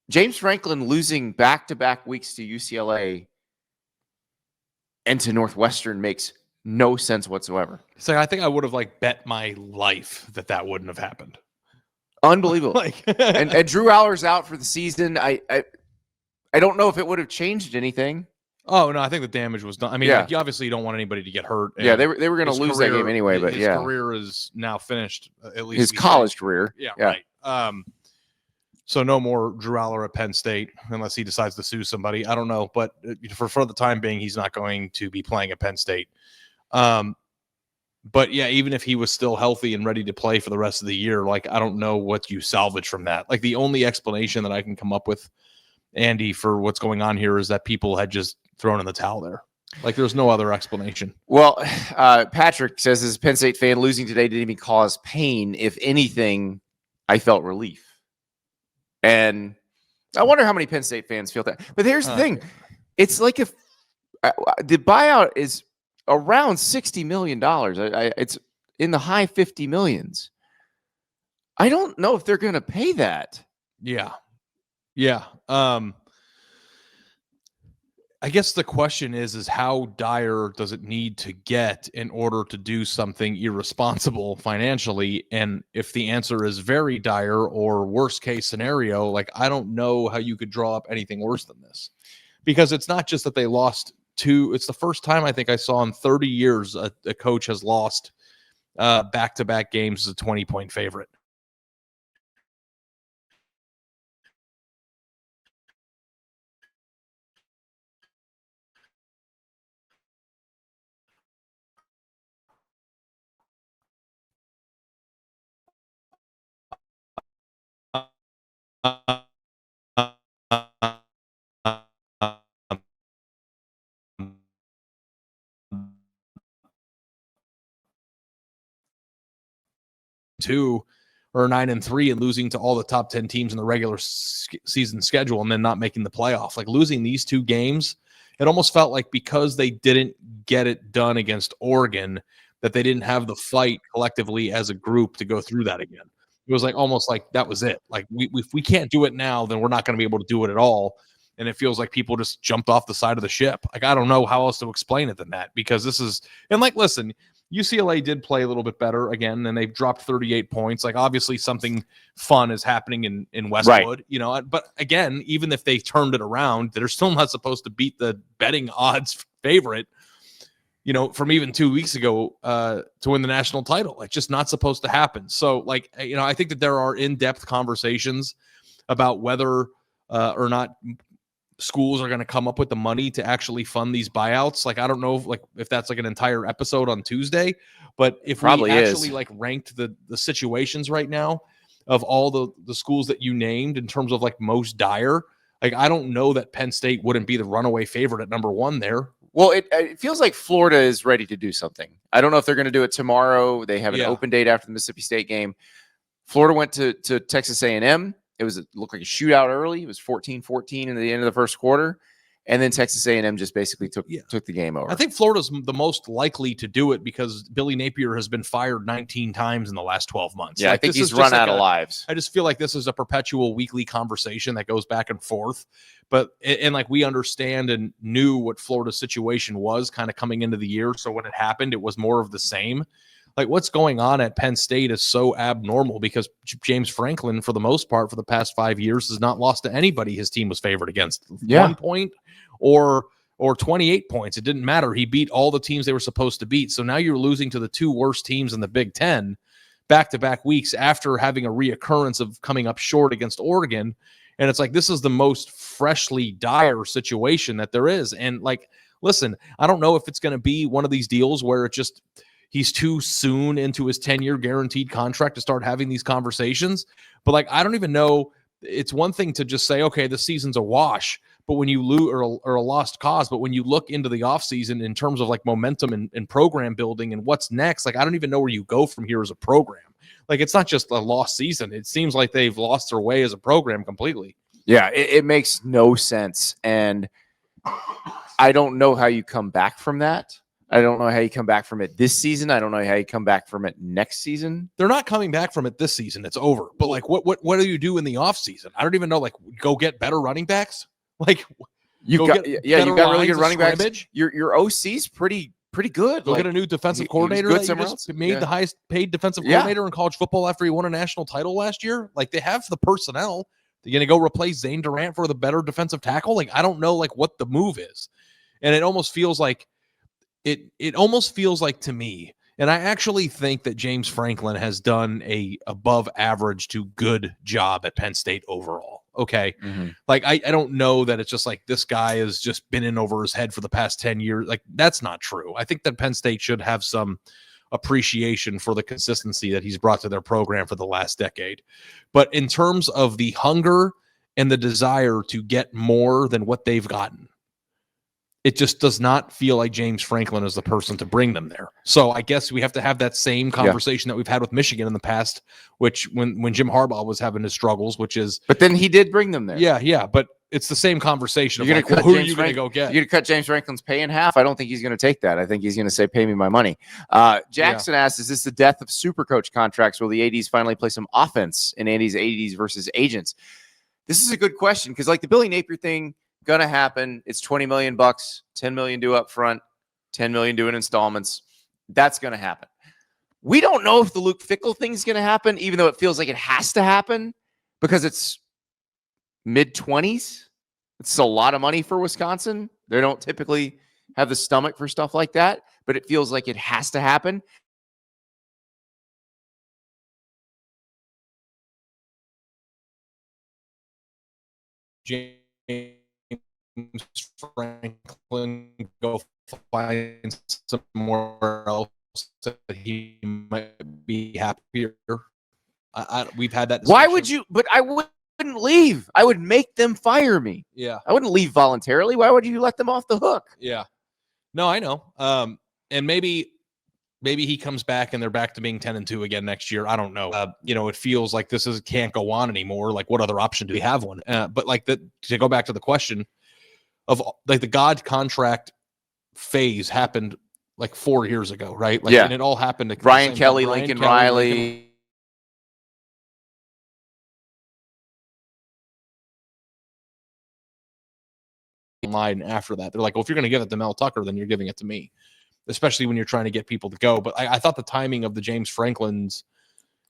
James Franklin losing back-to-back weeks to UCLA and to Northwestern makes no sense whatsoever. So I think I would have bet my life that wouldn't have happened. Unbelievable. and Drew Aller's out for the season. I don't know if it would have changed anything. Oh no, I think the damage was done. I mean, you obviously don't want anybody to get hurt. Yeah, they were going to lose that game anyway. But his career is now finished. At least his college career. Yeah, right. So no more Drew Aller at Penn State unless he decides to sue somebody. I don't know, but for the time being, he's not going to be playing at Penn State. But yeah, even if he was still healthy and ready to play for the rest of the year, I don't know what you salvage from that. The only explanation that I can come up with, Andy, for what's going on here is that people had just thrown in the towel there. There's no other explanation. Well, Patrick says, as a Penn State fan, losing today didn't even cause pain. If anything, I felt relief. And I wonder how many Penn State fans feel that. But here's the thing. It's like if the buyout is around $60 million. It's in the high 50 millions. I don't know if they're going to pay that. Yeah. I guess the question is how dire does it need to get in order to do something irresponsible financially? And if the answer is very dire or worst case scenario, I don't know how you could draw up anything worse than this, because it's not just that they lost two. It's the first time I think I saw in 30 years a coach has lost back-to-back games as a 20-point favorite. Two or 9-3 and losing to all the top 10 teams in the regular season schedule and then not making the playoff. Losing these two games, it almost felt like because they didn't get it done against Oregon, that they didn't have the fight collectively as a group to go through that again. It was almost like that was it. If we can't do it now, then we're not going to be able to do it at all. And it feels like people just jumped off the side of the ship. I don't know how else to explain it than that, because this is, and listen, UCLA did play a little bit better again, and they've dropped 38 points. Obviously something fun is happening in Westwood, right. But again, even if they turned it around, they're still not supposed to beat the betting odds favorite, from even 2 weeks ago to win the national title. It's just not supposed to happen. So I think that there are in-depth conversations about whether or not schools are going to come up with the money to actually fund these buyouts. I don't know if that's an entire episode on Tuesday, but if probably we actually ranked the situations right now of all the schools that you named in terms of most dire, I don't know that Penn State wouldn't be the runaway favorite at number one there. Well, it feels like Florida is ready to do something. I don't know if they're going to do it tomorrow. They have an open date after the Mississippi State game. Florida went to Texas A&M. It looked like a shootout early. It was 14-14 in the end of the first quarter. And then Texas A&M just basically took the game over. I think Florida's the most likely to do it because Billy Napier has been fired 19 times in the last 12 months. Yeah, I think he's run out of lives. I just feel like this is a perpetual weekly conversation that goes back and forth. But we understand and knew what Florida's situation was kind of coming into the year. So when it happened, it was more of the same. What's going on at Penn State is so abnormal because James Franklin, for the most part, for the past 5 years, has not lost to anybody his team was favored against. 1 point or 28 points. It didn't matter. He beat all the teams they were supposed to beat. So now you're losing to the two worst teams in the Big Ten back-to-back weeks after having a reoccurrence of coming up short against Oregon. And it's this is the most freshly dire situation that there is. And listen, I don't know if it's going to be one of these deals where it just – he's too soon into his 10-year guaranteed contract to start having these conversations. But I don't even know. It's one thing to just say, okay, the season's a wash, but when you lose or a lost cause, but when you look into the offseason in terms of momentum and program building and what's next, I don't even know where you go from here as a program. It's not just a lost season. It seems like they've lost their way as a program completely. Yeah, it makes no sense. And I don't know how you come back from that. I don't know how you come back from it this season. I don't know how you come back from it next season. They're not coming back from it this season. It's over. But like, what do you do in the offseason? I don't even know. Like, go get better running backs. Like, You've got really good running backs. Your OC's pretty good. Go get a new defensive coordinator that you just made the highest paid defensive coordinator in college football after he won a national title last year. Like, they have the personnel. They're going to go replace Zane Durant for the better defensive tackle. Like, I don't know like what the move is. And it almost feels like to me, and I actually think that James Franklin has done a above average to good job at Penn State overall. Okay. Mm-hmm. Like, I don't know that it's just like this guy has just been in over his head for the past 10 years. Like, that's not true. I think that Penn State should have some appreciation for the consistency that he's brought to their program for the last decade. But in terms of the hunger and the desire to get more than what they've gotten, it just does not feel like James Franklin is the person to bring them there. So I guess we have to have that same conversation that we've had with Michigan in the past, which when Jim Harbaugh was having his struggles, which is... But then he did bring them there. Yeah. But it's the same conversation. Who are you going to go get? You're going to cut James Franklin's pay in half? I don't think he's going to take that. I think he's going to say, pay me my money. Jackson asks, is this the death of super coach contracts? Will the ADs finally play some offense in Andy's ADs versus agents? This is a good question because like the Billy Napier thing, going to happen. It's $20 million, $10 million due up front, $10 million due in installments. That's going to happen. We don't know if the Luke Fickell thing is going to happen, even though it feels like it has to happen because it's mid-20s. It's a lot of money for Wisconsin. They don't typically have the stomach for stuff like that, but it feels like it has to happen. James Franklin go find somewhere else that he might be happier. We've had that discussion. Why would you? But I wouldn't leave. I would make them fire me. Yeah. I wouldn't leave voluntarily. Why would you let them off the hook? Yeah. No, I know. And maybe he comes back and they're back to being 10-2 again next year. I don't know. It feels like this can't go on anymore. Like, what other option do we have one? But like to go back to the question of like the God contract phase happened like 4 years ago, right? Like, and it all happened to Brian Kelly, Lincoln Riley. Line after that, they're like, well, if you're going to give it to Mel Tucker, then you're giving it to me, especially when you're trying to get people to go. But I thought the timing of the James Franklin's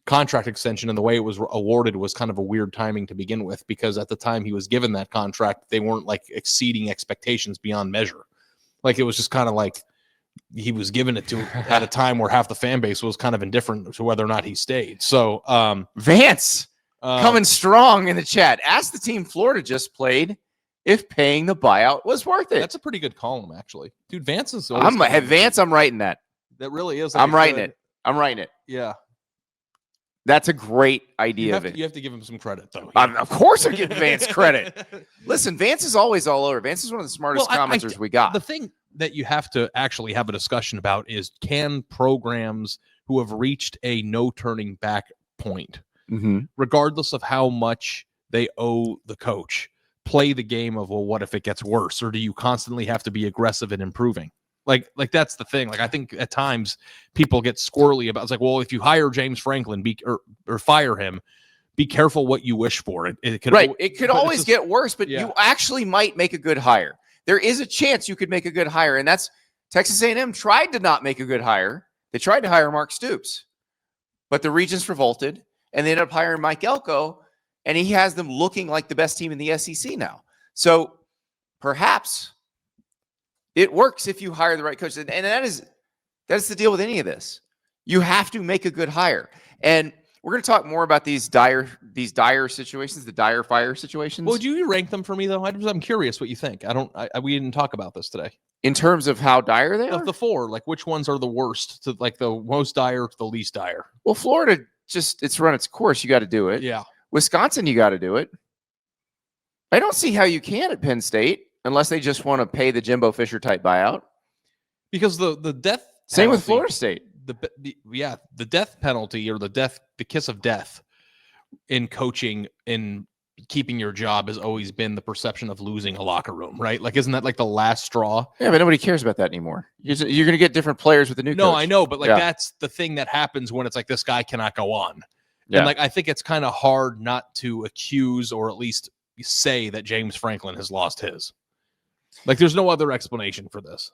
contract extension and the way it was awarded was kind of a weird timing to begin with, because at the time he was given that contract, they weren't like exceeding expectations beyond measure. Like, it was just kind of like he was given it to at a time where half the fan base was kind of indifferent to whether or not he stayed. So Vance coming strong in the chat. Ask the team Florida just played if paying the buyout was worth it. That's a pretty good column, actually. Dude, Vance is... I'm writing that. That really is. Like I'm writing it. Yeah. That's a great idea You have to give him some credit, though. Of course I'm giving Vance credit. Listen, Vance is always all over. Vance is one of the smartest commenters we got. The thing that you have to actually have a discussion about is, can programs who have reached a no turning back point, regardless of how much they owe the coach, play the game of, well, what if it gets worse? Or do you constantly have to be aggressive in improving? Like that's the thing. Like, I think at times people get squirrely about, it's like, well, if you hire James Franklin or fire him, be careful what you wish for. It could always get worse, but you actually might make a good hire. There is a chance you could make a good hire, and that's Texas A&M tried to not make a good hire. They tried to hire Mark Stoops, but the Regents revolted, and they ended up hiring Mike Elko, and he has them looking like the best team in the SEC now. So perhaps it works if you hire the right coach. And that's the deal with any of this. You have to make a good hire. And we're going to talk more about these dire situations, the dire fire situations. Well, do you rank them for me, though? I'm curious what you think. We didn't talk about this today. In terms of how dire they are? Of the four, like, which ones are the worst, to like the most dire to the least dire? Well, Florida, it's run its course. You got to do it. Yeah. Wisconsin, you got to do it. I don't see how you can at Penn State unless they just want to pay the Jimbo Fisher type buyout. Because the death. Same penalty, with Florida State. The death penalty, or the kiss of death in coaching in keeping your job has always been the perception of losing a locker room, right? Like, isn't that like the last straw? Yeah, but nobody cares about that anymore. You're going to get different players with the new No, coach. I know, but like Yeah. that's the thing that happens when it's like this guy cannot go on. Yeah. And like I think it's kind of hard not to accuse or at least say that James Franklin has lost his. Like there's no other explanation for this.